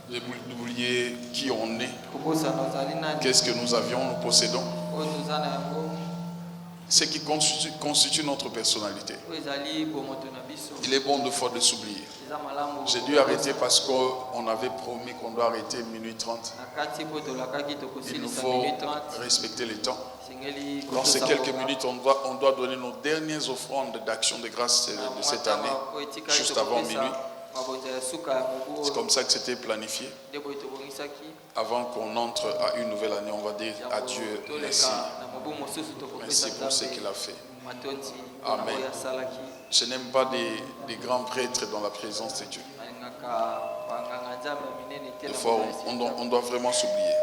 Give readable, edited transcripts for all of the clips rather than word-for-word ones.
d'oublier qui on est, qu'est-ce que nous avions, nous possédons, ce qui constitue notre personnalité. Il est bon de fois de s'oublier. J'ai dû arrêter parce qu'on avait promis qu'on doit arrêter minuit 30. Il nous faut respecter les temps. Dans ces quelques minutes, on doit donner nos dernières offrandes d'action de grâce de cette année, juste avant minuit. C'est comme ça que c'était planifié. Avant qu'on entre à une nouvelle année, on va dire à Dieu merci. Merci pour ce qu'il a fait. Amen. Je n'aime pas des grands prêtres dans la présence de Dieu. Des fois, on doit vraiment s'oublier.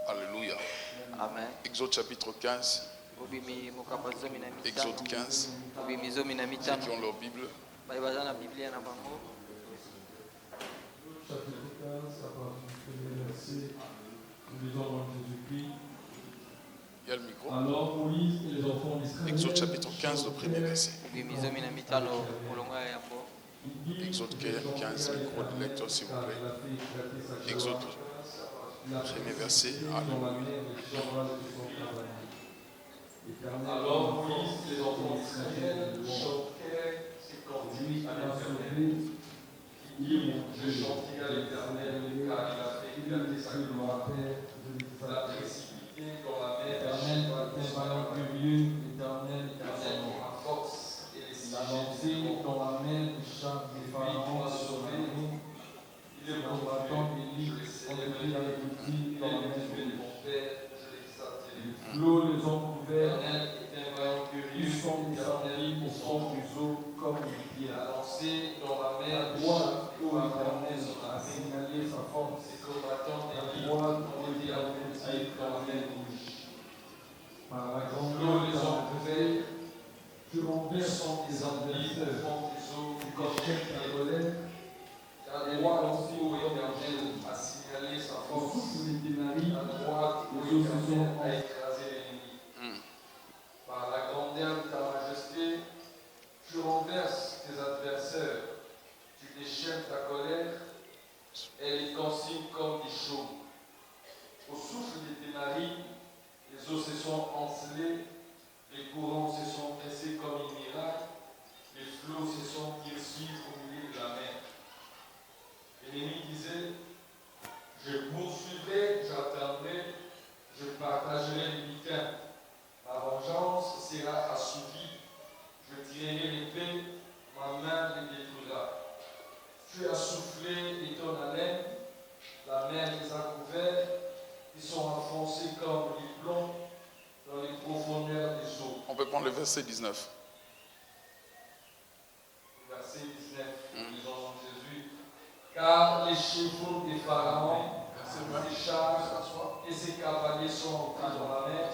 Alléluia. Amen. Exode chapitre 15. Exode 15. Ceux qui ont leur Bible. Chapitre 15, à partir du premier verset, nous lisons dans Jésus-Christ. Il y a le micro. Alors Moïse et les enfants d'Israël. Exode chapitre 15, le premier verset. Exode 15, micro de lecteur s'il vous plaît. Exode, premier verset. Alors Moïse et les enfants d'Israël chantèrent ces cantiques à l'Éternel. Je chanterai à l'Éternel, car il a fait éclater sa gloire. La précipité dans la mer, l'Éternel était vaillant glorieux, l'Éternel ma force et les sièges dans la mer du char des pharaons sauvé. Il est combattant Élie, on est pris avec l'outil dans la mer de mon père, je l'exalterai. Les flots les ont couverts, ils sont descendus au fond du eau comme une pierre. Lancé dans la mer, droite, ô l'Éternel a signalé sa force. Ses combattants Élie ont été engloutis dans la mer rouge. Par la grandeur les ont couverts, tu renverses tes adversaires au fond des eaux, comme ta colère. La droite, ô Éternel, a signalé sa force. La droite, ô Éternel, a écrasé l'ennemi. Par la grandeur de ta majesté, tu renverses tes adversaires, tu déchaînes ta colère et les consignes comme des chauds. Au souffle de tes narines, les eaux se sont encelées, les courants se sont pressés comme une miracle, les flots se sont poursuivis au milieu de la mer. L'ennemi disait, je poursuivrai, j'atteindrai, je partagerai le butin. Ma vengeance sera assouvie, je tirerai l'épée, ma main les détruira. Tu as soufflé et ton haleine, la mer les a couverts, ils sont enfoncés comme les plombs dans les profondeurs des eaux. On peut prendre le verset 19. Verset 19, nous lisons en Jésus. Car les chevaux des pharaons, ses chars et ses cavaliers sont entrés dans la mer.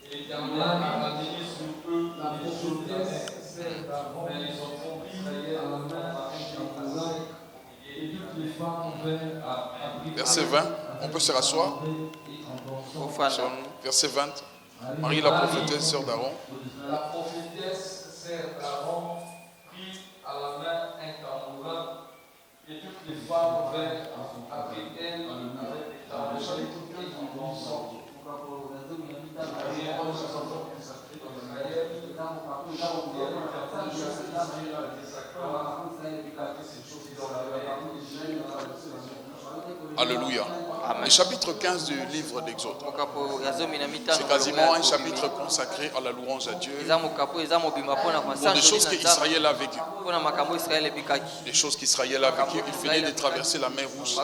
Et l'Éternel a amené sur eux les eaux de la mer. Mais les enfants d'Israël à la main et toutes les femmes vinrent à Verset 20, on peut se rasseoir. Verset 20, Marie la prophétesse, sœur d'Aaron. La prophétesse, sœur d'Aaron, prit à la main un tambourin, et toutes les femmes vinrent après elle avec des tambourins et du encens. Alléluia. Le chapitre 15 du livre d'Exode, c'est quasiment un chapitre consacré à la louange à Dieu pour des choses qu'Israël a vécues. Des choses qu'Israël a vécues. Il venait de traverser la mer Rouge.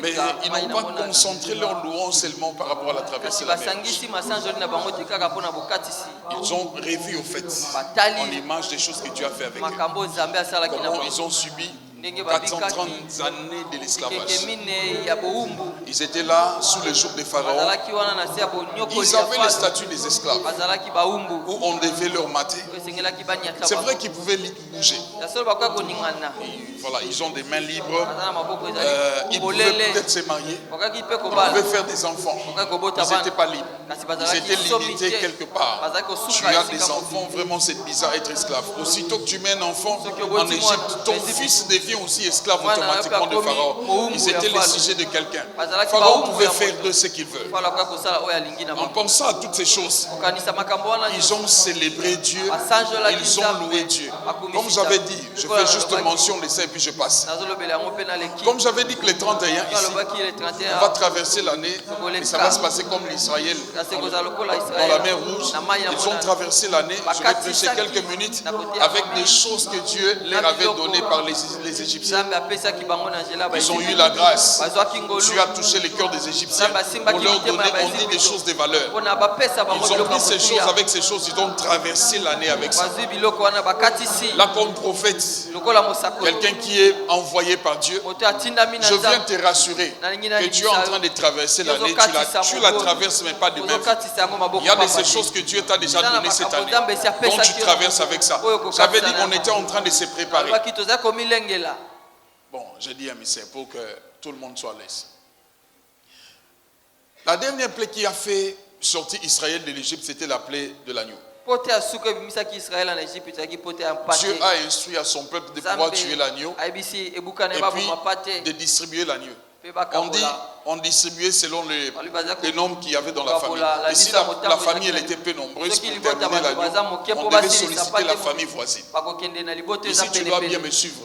Mais ils n'ont pas concentré leur louange seulement par rapport à la traversée de la mer Rouge. Ils ont revu au fait en image des choses que Dieu a fait avec eux. Comment ils ont subi 430 années de l'esclavage. Ils étaient là sous le joug des pharaons. Ils avaient le statut des esclaves où on devait leur mater. C'est vrai qu'ils pouvaient bouger. Voilà, ils ont des mains libres. Ils pouvaient peut-être se marier. Ils pouvaient faire des enfants. Ils n'étaient pas libres. Ils étaient limités quelque part. Tu as des enfants, vraiment c'est bizarre être esclave. Aussitôt que tu mets un enfant en Égypte, ton fils devient deviens aussi esclave automatiquement de Pharaon. Ils étaient les sujets de quelqu'un. Pharaon pouvait faire de ce qu'il veut. En pensant à toutes ces choses, ils ont célébré Dieu, ils ont loué Dieu. Comme j'avais dit, je fais juste mention de ça et puis je passe. Comme j'avais dit que les 31 ici, on va traverser l'année et ça va se passer comme l'Israël dans la mer Rouge. Ils ont traversé l'année, je vais prêcher quelques minutes avec des choses que Dieu leur avait données par les Égyptiens. Ils ont eu la grâce. Dieu a touché les cœurs des Égyptiens pour leur donner, on dit, des choses de valeur. Ils ont pris ces choses, avec ces choses, ils ont traversé l'année avec ça. Là, comme prophète, quelqu'un qui est envoyé par Dieu, je viens te rassurer que tu es en train de traverser l'année. Tu la traverses, mais pas de même. Il y a de ces choses que Dieu t'a déjà données cette année, dont tu traverses avec ça. J'avais dit qu'on était en train de se préparer. Bon, j'ai dit à Michel pour que tout le monde soit à l'aise. La dernière plaie qui a fait sortir Israël de l'Égypte, c'était la plaie de l'agneau. Dieu a instruit à son peuple de pouvoir tuer l'agneau et puis de distribuer l'agneau. On distribuait selon les nombres qu'il y avait dans la famille. Et si la famille elle était peu nombreuse, pour terminer l'agneau, on devait solliciter la famille voisine. Ici, tu dois bien me suivre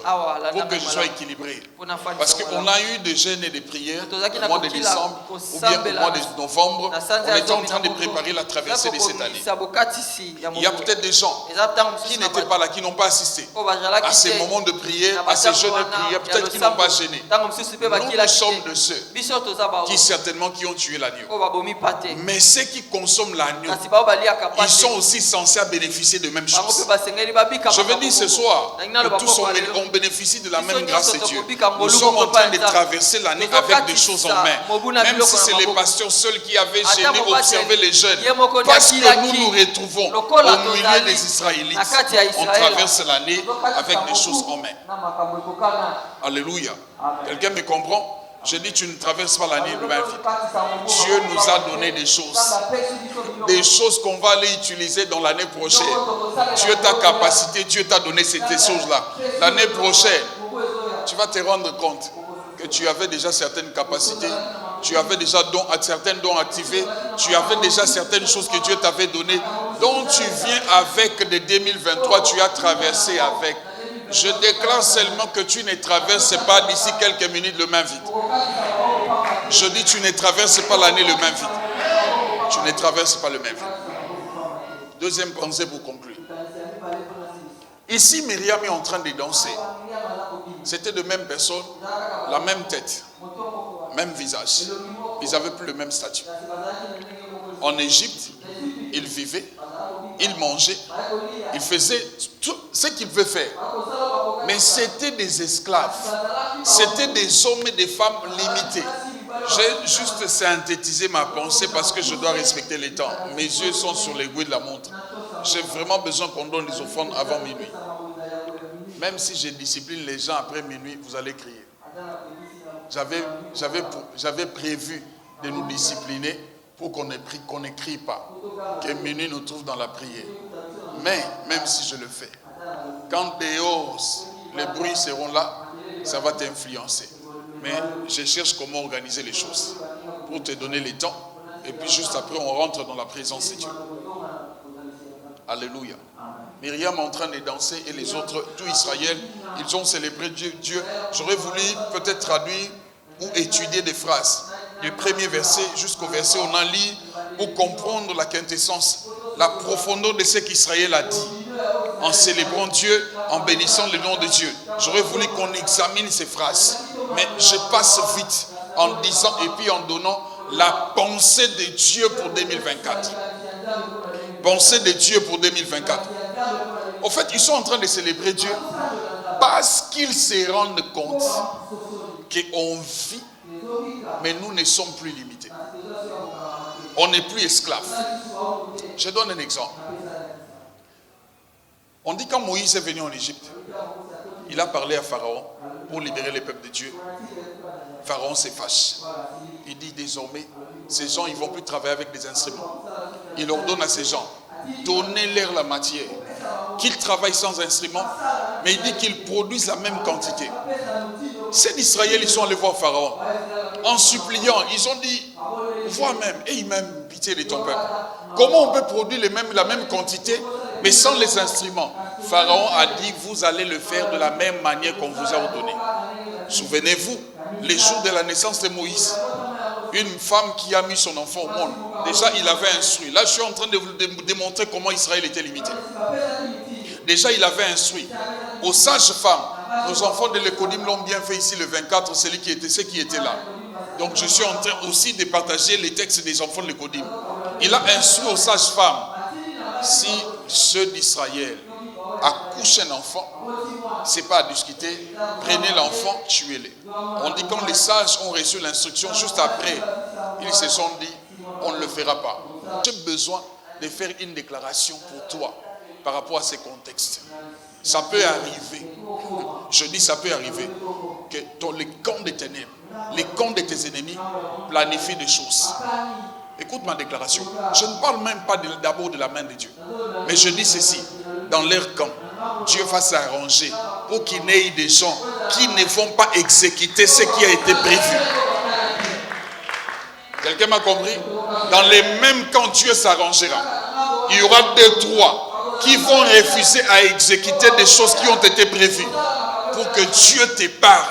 pour que je sois équilibré. Parce qu'on a eu des jeûnes et des prières au mois de décembre ou bien au mois de novembre. On était en train de préparer la traversée de cette année. Il y a peut-être des gens qui n'étaient pas là, qui n'ont pas assisté à ces moments de prière, à ces jeûnes de prière, peut-être qu'ils n'ont pas gêné. Nous sommes de ceux qui certainement qui ont tué l'agneau. Mais ceux qui consomment l'agneau, ils sont aussi censés bénéficier de même chose. Je veux dire ce soir que tous on bénéficie de la même grâce de Dieu. Nous sommes en train de traverser l'année avec des choses en main. Même si c'est les pasteurs seuls qui avaient gêné, observé les jeunes. Parce que nous nous retrouvons au milieu des Israélites. On traverse l'année avec des choses en main. Alléluia. Quelqu'un me comprend? Je dis, tu ne traverses pas l'année le même vite. Dieu nous a donné des choses qu'on va aller utiliser dans l'année prochaine. Dieu t'a capacité, Dieu t'a donné ces choses-là. L'année prochaine, tu vas te rendre compte que tu avais déjà certaines capacités, tu avais déjà certains dons activés, tu avais déjà certaines choses que Dieu t'avait données, dont tu viens avec de 2023, tu as traversé avec. Je déclare seulement que tu ne traverses pas d'ici quelques minutes le même vide. Je dis tu ne traverses pas l'année le même vide. Tu ne traverses pas le même vide. Deuxième pensée pour conclure. Ici, Myriam est en train de danser. C'était de même personne, la même tête, même visage. Ils n'avaient plus le même statut. En Égypte, ils vivaient, ils mangeaient, ils faisaient tout ce qu'ils pouvaient faire. Mais c'était des esclaves. C'était des hommes et des femmes limités. J'ai juste synthétisé ma pensée parce que je dois respecter les temps. Mes yeux sont sur l'aiguille de la montre. J'ai vraiment besoin qu'on donne les offrandes avant minuit. Même si je discipline les gens après minuit, vous allez crier. J'avais prévu de nous discipliner pour qu'on ne crie pas. Que minuit nous trouve dans la prière. Mais, même si je le fais, quand dehors, les bruits seront là, ça va t'influencer. Mais je cherche comment organiser les choses pour te donner les temps. Et puis juste après, on rentre dans la présence de Dieu. Alléluia. Myriam est en train de danser et les autres, tout Israël, ils ont célébré Dieu. J'aurais voulu peut-être traduire ou étudier des phrases. Du premier verset jusqu'au verset, on en lit pour comprendre la quintessence, la profondeur de ce qu'Israël a dit. En célébrant Dieu, en bénissant le nom de Dieu. J'aurais voulu qu'on examine ces phrases. Mais je passe vite en disant et puis en donnant la pensée de Dieu pour 2024. Pensée de Dieu pour 2024. Au fait, ils sont en train de célébrer Dieu parce qu'ils se rendent compte qu'on vit, mais nous ne sommes plus limités. On n'est plus esclaves. Je donne un exemple. On dit quand Moïse est venu en Égypte, il a parlé à Pharaon pour libérer les peuples de Dieu. Pharaon se fâche. Il dit désormais, ces gens, ils ne vont plus travailler avec des instruments. Il ordonne à ces gens, donnez-leur la matière. Qu'ils travaillent sans instruments, Mais il dit qu'ils produisent la même quantité. Ces d'Israël, ils sont allés voir Pharaon. En suppliant, ils ont dit, vois même, et il m'aime pitié de ton peuple. Comment on peut produire la même quantité, mais sans les instruments? Pharaon a dit, vous allez le faire de la même manière qu'on vous a ordonné. Souvenez-vous, les jours de la naissance de Moïse, une femme qui a mis son enfant au monde, déjà il avait instruit. Là, je suis en train de vous démontrer comment Israël était limité. Déjà, il avait instruit. Aux sages femmes, nos enfants de l'Écodim l'ont bien fait ici le 24, ceux qui étaient là. Donc, je suis en train aussi de partager les textes des enfants de l'Écodim. Il a instruit aux sages femmes, si ceux d'Israël accouchent un enfant, c'est pas à discuter, prenez l'enfant, tuez-les. On dit quand les sages ont reçu l'instruction, juste après, ils se sont dit, on ne le fera pas. J'ai besoin de faire une déclaration pour toi par rapport à ces contextes. Ça peut arriver, je dis ça peut arriver, que dans les camps des ténèbres, les camps de tes ennemis planifient des choses. Écoute ma déclaration. Je ne parle même pas d'abord de la main de Dieu. Mais je dis ceci, dans leur camp, Dieu va s'arranger pour qu'il n'y ait des gens qui ne vont pas exécuter ce qui a été prévu. Quelqu'un m'a compris? Dans les mêmes camps, Dieu s'arrangera. Il y aura 2-3 qui vont refuser à exécuter des choses qui ont été prévues pour que Dieu te parle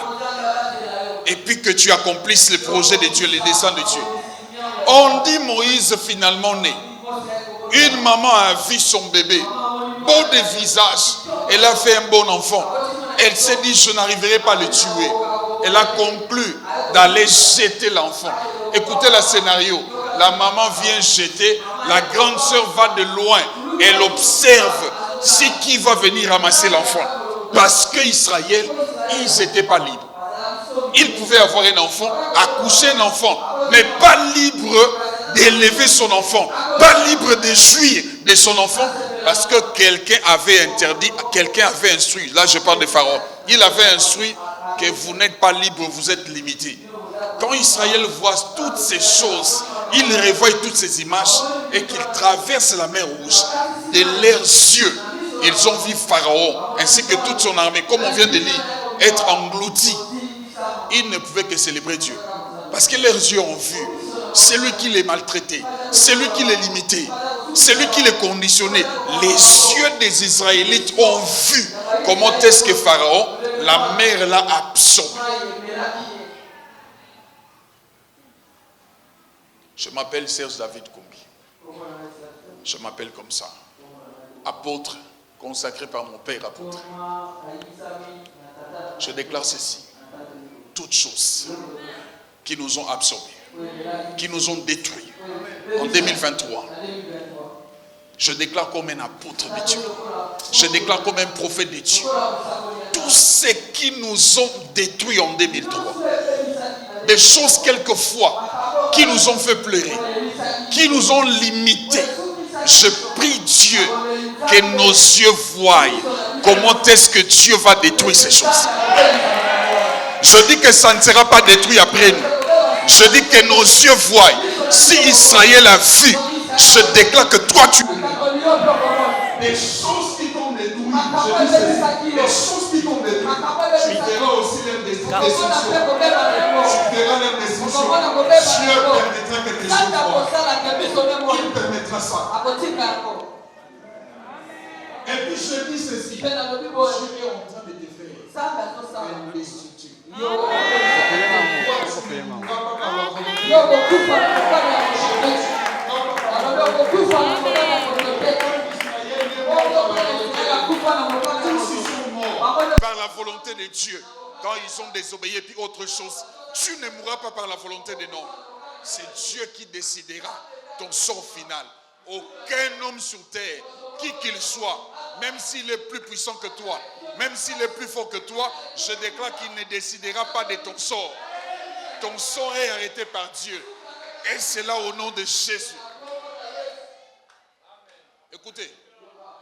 et puis que tu accomplisses le projet de Dieu, les desseins de Dieu. On dit Moïse finalement né. Une maman a vu son bébé, beau de visage, elle a fait un bon enfant. Elle s'est dit, je n'arriverai pas à le tuer. Elle a conclu d'aller jeter l'enfant. Écoutez le scénario. La maman vient jeter, la grande sœur va de loin. Elle observe c'est qui va venir ramasser l'enfant. Parce qu'Israël, ils n'étaient pas libres. Ils pouvaient avoir un enfant, accoucher un enfant, mais pas libre d'élever son enfant, pas libre de jouir de son enfant, parce que quelqu'un avait interdit, quelqu'un avait instruit. Là, je parle de Pharaon. Il avait instruit que vous n'êtes pas libre, vous êtes limité. Quand Israël voit toutes ces choses, il revoit toutes ces images et qu'il traverse la mer Rouge, de leurs yeux, ils ont vu Pharaon ainsi que toute son armée, comme on vient de lire, être engloutis. Ils ne pouvaient que célébrer Dieu. Parce que leurs yeux ont vu celui qui les maltraitait, celui qui les limitait, celui qui les conditionnait. Les yeux des Israélites ont vu comment est-ce que Pharaon, la mer l'a absorbé. Je m'appelle Serge David Kombi. Je m'appelle comme ça. Apôtre, consacré par mon père apôtre. Je déclare ceci. Toutes choses qui nous ont absorbés, qui nous ont détruits en 2023. Je déclare comme un apôtre de Dieu. Je déclare comme un prophète de Dieu. Tout ce qui nous ont détruits en 2003. Des choses quelquefois qui nous ont fait pleurer, qui nous ont limités. Je prie Dieu que nos yeux voient comment est-ce que Dieu va détruire ces choses. Je dis que ça ne sera pas détruit après nous. Je dis que nos yeux voient. Si Israël a vu, je déclare que toi tu... Des choses qui t'ont détruit, je dis ceci, des choses qui t'ont détruit, tu verras aussi leur destruction. Tu verras leur destruction. Dieu permettra que tes yeux voient. Il permettra ça. Et puis je dis ceci, Dieu est en train de te faire une structure. Par la volonté de Dieu, quand ils ont désobéi et puis autre chose, tu ne mourras pas par la volonté des hommes. C'est Dieu qui décidera ton sort final. Aucun homme sur terre, qui qu'il soit, même s'il est plus puissant que toi, même s'il est plus fort que toi, je déclare qu'il ne décidera pas de ton sort. Ton sort est arrêté par Dieu. Et c'est là au nom de Jésus. Écoutez,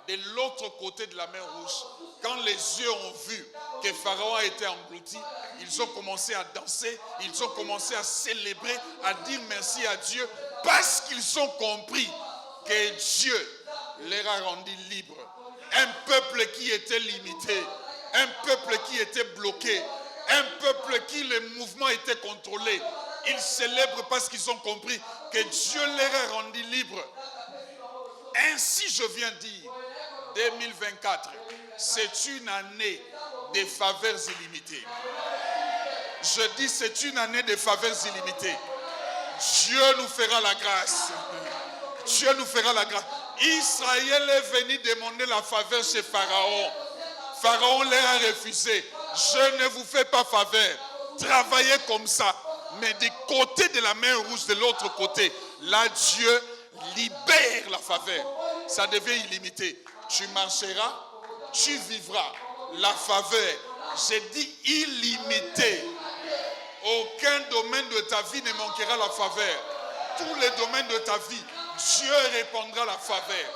de l'autre côté de la mer Rouge, quand les yeux ont vu que Pharaon a été englouti, ils ont commencé à danser, ils ont commencé à célébrer, à dire merci à Dieu, parce qu'ils ont compris que Dieu les a rendus libres. Un peuple qui était limité, un peuple qui était bloqué, un peuple qui le mouvement était contrôlé. Ils célèbrent parce qu'ils ont compris que Dieu leur a rendu libre. Ainsi, je viens dire, 2024, c'est une année de faveurs illimitées. Je dis, c'est une année de faveurs illimitées. Dieu nous fera la grâce. Dieu nous fera la grâce. Israël est venu demander la faveur chez Pharaon. Pharaon leur a refusé. Je ne vous fais pas faveur. Travaillez comme ça. Mais du côté de la mer rouge, de l'autre côté, là Dieu libère la faveur. Ça devient illimité. Tu marcheras, tu vivras. La faveur, j'ai dit illimité. Aucun domaine de ta vie ne manquera la faveur. Tous les domaines de ta vie, Dieu répondra la faveur.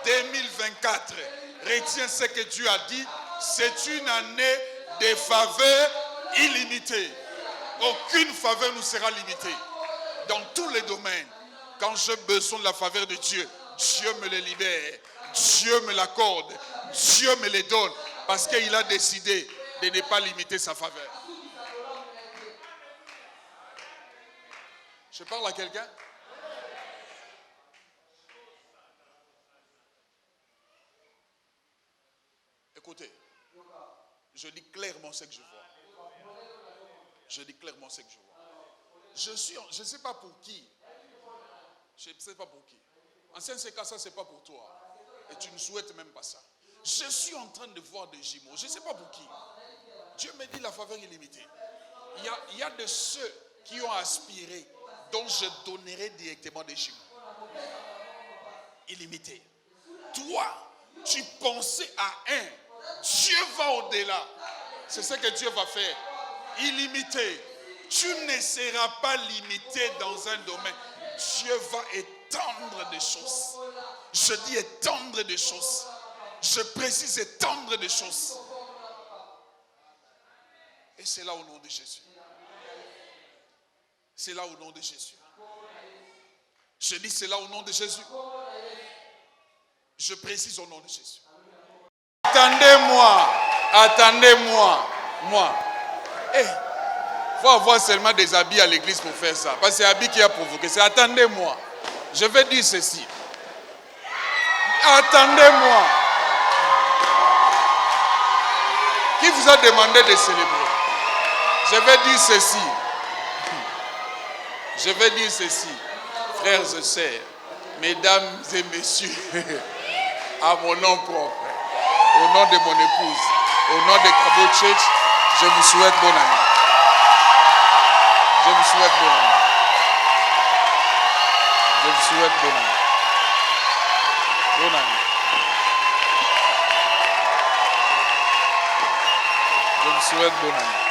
2024, retiens ce que Dieu a dit. C'est une année de faveur illimitée. Aucune faveur nous sera limitée. Dans tous les domaines, quand j'ai besoin de la faveur de Dieu, Dieu me les libère. Dieu me l'accorde. Dieu me les donne. Parce qu'il a décidé de ne pas limiter sa faveur. Je parle à quelqu'un? Écoutez, je dis clairement ce que je vois. Je dis clairement ce que je vois. Je ne sais pas pour qui. Je ne sais pas pour qui. En ce cas, ça, ce n'est pas pour toi. Et tu ne souhaites même pas ça. Je suis en train de voir des jumeaux. Je ne sais pas pour qui. Dieu me dit la faveur illimitée. Il y a de ceux qui ont aspiré, dont je donnerai directement des jumeaux. Illimité. Toi, tu pensais à un. Dieu va au-delà. C'est ce que Dieu va faire. Illimité. Tu ne seras pas limité dans un domaine. Dieu va étendre des choses. Je dis étendre des choses. Je précise étendre des choses. Et c'est là au nom de Jésus. C'est là au nom de Jésus. Je dis c'est là au nom de Jésus. Je précise au nom de Jésus. Attendez-moi. Attendez-moi. Moi. Il faut avoir seulement des habits à l'église pour faire ça. Parce que c'est l'habit qui a provoqué. C'est attendez-moi. Je vais dire ceci. Attendez-moi. Qui vous a demandé de célébrer? Je vais dire ceci. Je vais dire ceci. Frères et sœurs, mesdames et messieurs, à mon nom propre, au nom de mon épouse, au nom de Crabo Church, je vous souhaite bonne année. Je vous souhaite bonne année. Je vous souhaite bonne année. Bonne année. Je vous souhaite bonne année.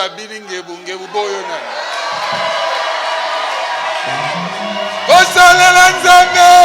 abili ngebu boyo na. Kosalela Nzambe.